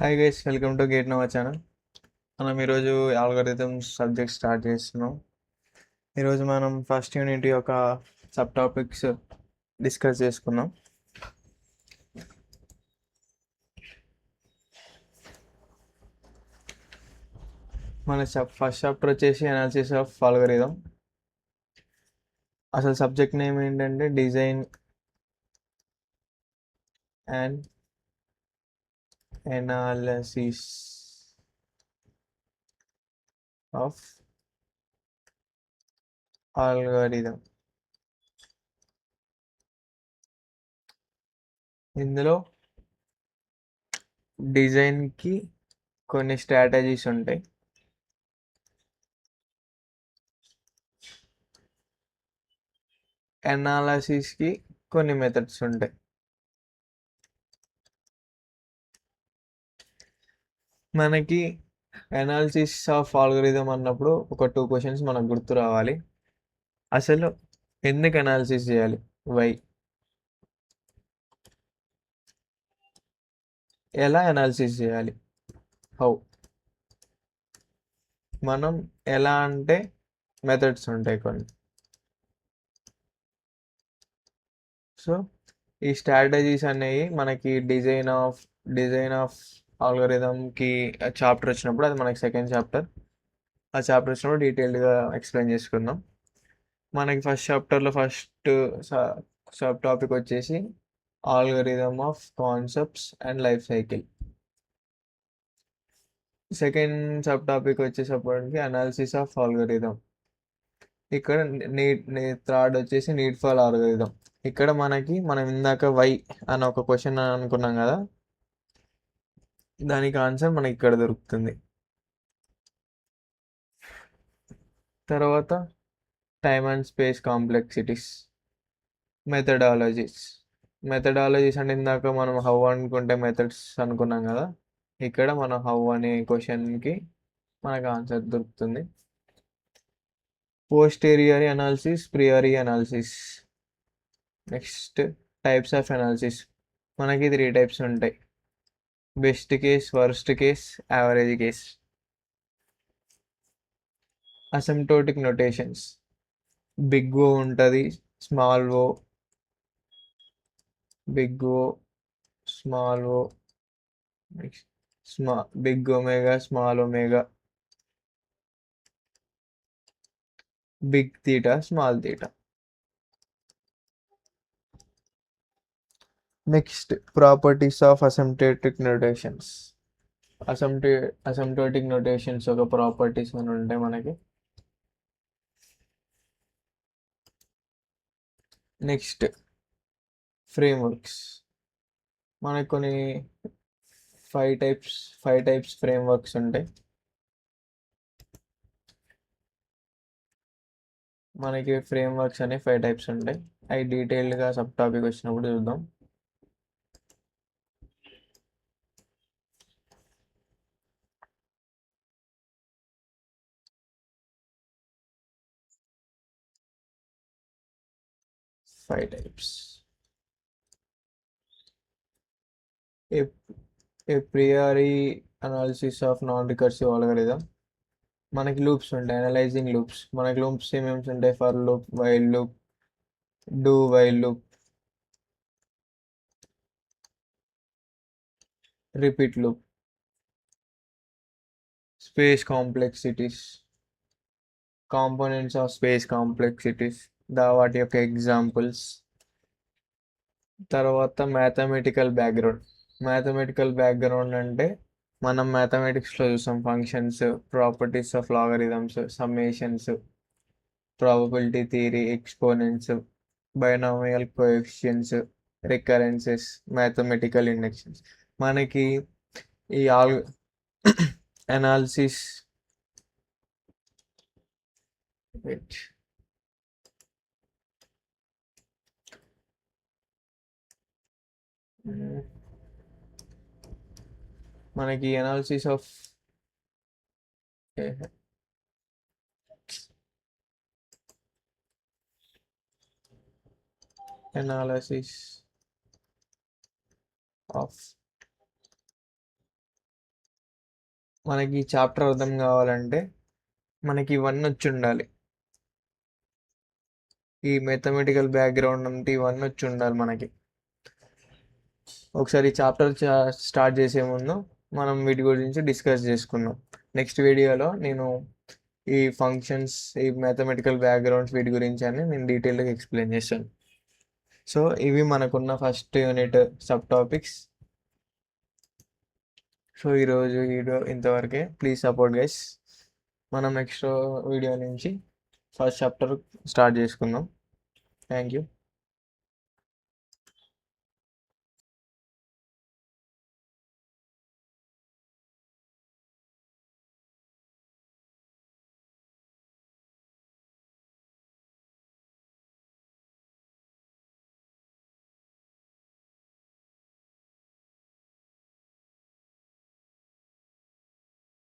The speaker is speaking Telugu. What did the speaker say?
Hi guys, welcome to gate Nava channel. మనం ఈరోజు ఆల్గోరిథమ్స్ సబ్జెక్ట్ స్టార్ట్ చేస్తున్నాం. ఈరోజు మనం ఫస్ట్ యూనిట్ యొక్క సబ్ టాపిక్స్ డిస్కస్ చేసుకున్నాం. మన ఫస్ట్ చాప్టర్ వచ్చేసి అనాలిసిస్ ఆఫ్ ఆల్గోరిథం. అసలు సబ్జెక్ట్ నేమ్ ఏంటంటే design and analysis of algorithm. ఇందులో డిజైన్కి కొన్ని స్ట్రాటజీస్ ఉంటాయి, అనాలసిస్కి కొన్ని మెథడ్స్ ఉంటాయి. మనకి అనాలిసిస్ ఆఫ్ ఆల్గోరిథం అన్నప్పుడు ఒక 2 క్వశ్చన్స్ మనకు గుర్తు రావాలి. అసలు ఎందుకు అనాలిసిస్ చేయాలి, వై, ఎలా అనాలిసిస్ చేయాలి, హౌ. మనం ఎలా అంటే మెథడ్స్ ఉంటాయి కొన్ని. సో ఈ స్ట్రాటజీస్ అనేవి మనకి డిజైన్ ఆఫ్ ఆల్గోరిథంకి చాప్టర్ వచ్చినప్పుడు, అది మనకి సెకండ్ చాప్టర్, ఆ చాప్టర్ వచ్చినప్పుడు డీటెయిల్డ్గా ఎక్స్ప్లెయిన్ చేసుకుందాం. మనకి ఫస్ట్ చాప్టర్లో ఫస్ట్ సబ్ టాపిక్ వచ్చేసి algorithm of concepts and life cycle. Second sub topic వచ్చేసప్పటికి అనాలిసిస్ ఆఫ్ ఆల్గోరిథం. ఇక్కడ థర్డ్ వచ్చేసి నీడ్ ఫర్ ఆల్గోరిథం. ఇక్కడ మనం ఇందాక వై అని ఒక క్వశ్చన్ అనుకున్నాం కదా, దానికి ఆన్సర్ మనకి ఇక్కడ దొరుకుతుంది. తర్వాత time and space complexities. Methodologies అంటే ఇందాక మనం హౌ అనుకుంటే మెథడ్స్ అనుకున్నాం కదా, ఇక్కడ మనం హౌ అనే క్వశ్చన్కి మనకు ఆన్సర్ దొరుకుతుంది. Posteriori analysis, priori analysis. Next types of analysis. మనకి 3 టైప్స్ ఉంటాయి: best case, worst case, average case. Asymptotic notations. Big O ఉంటుంది, small O, big O, small O, big omega, small omega, big theta, small theta. Next properties of asymptotic notations. Asymptotic notations ఒక ప్రాపర్టీస్ అని ఉంటాయి మనకి. Next frameworks. మనకి కొన్ని 5 టైప్స్ ఫ్రేమ్వర్క్స్ ఉంటాయి. మనకి ఫ్రేమ్వర్క్స్ అనే 5 టైప్స్ ఉంటాయి. అవి డీటెయిల్డ్గా సబ్ టాపిక్ వచ్చినప్పుడు చూద్దాం. Five types. A priori analysis of non recursive algorithm. మనకి లూప్స్ ఉంటాయి, అనలైజింగ్ లూప్స్. మనకి లూప్స్ ఏమేమి ఉంటాయి: for loop, while loop, do while loop, repeat loop. Space complexities, components of space complexities, వాటి యొక్క ఎగ్జాంపుల్స్. తర్వాత మ్యాథమెటికల్ బ్యాక్గ్రౌండ్ అంటే మనం మ్యాథమెటిక్స్లో చూసాం functions, properties of logarithms, సమ్మేషన్స్, probability theory, exponents, binomial coefficients, recurrences, mathematical inductions. మనకి ఈ అనాలిసిస్ మనకి అనాలిసిస్ ఆఫ్ మనకి ఈ చాప్టర్ అర్థం కావాలంటే మనకి ఇవన్నీ వచ్చి ఉండాలి. ఈ మ్యాథమెటికల్ బ్యాక్గ్రౌండ్ అంటే ఇవన్నీ వచ్చి ఉండాలి మనకి. ఒకసారి ఈ చాప్టర్ స్టార్ట్ చేసే ముందు మనం వీటి గురించి డిస్కస్ చేసుకుందాం. నెక్స్ట్ వీడియోలో నేను ఈ ఫంక్షన్స్, ఈ మ్యాథమెటికల్ బ్యాక్గ్రౌండ్స్ వీటి గురించి అని నేను డీటెయిల్గా ఎక్స్ప్లెయిన్ చేస్తాను. సో ఇవి మనకున్న first unit sub topics. So ఈరోజు వీడియో ఇంతవరకే. Please support guys. మనం నెక్స్ట్ వీడియో నుంచి ఫస్ట్ చాప్టర్ స్టార్ట్ చేసుకుందాం. Thank you.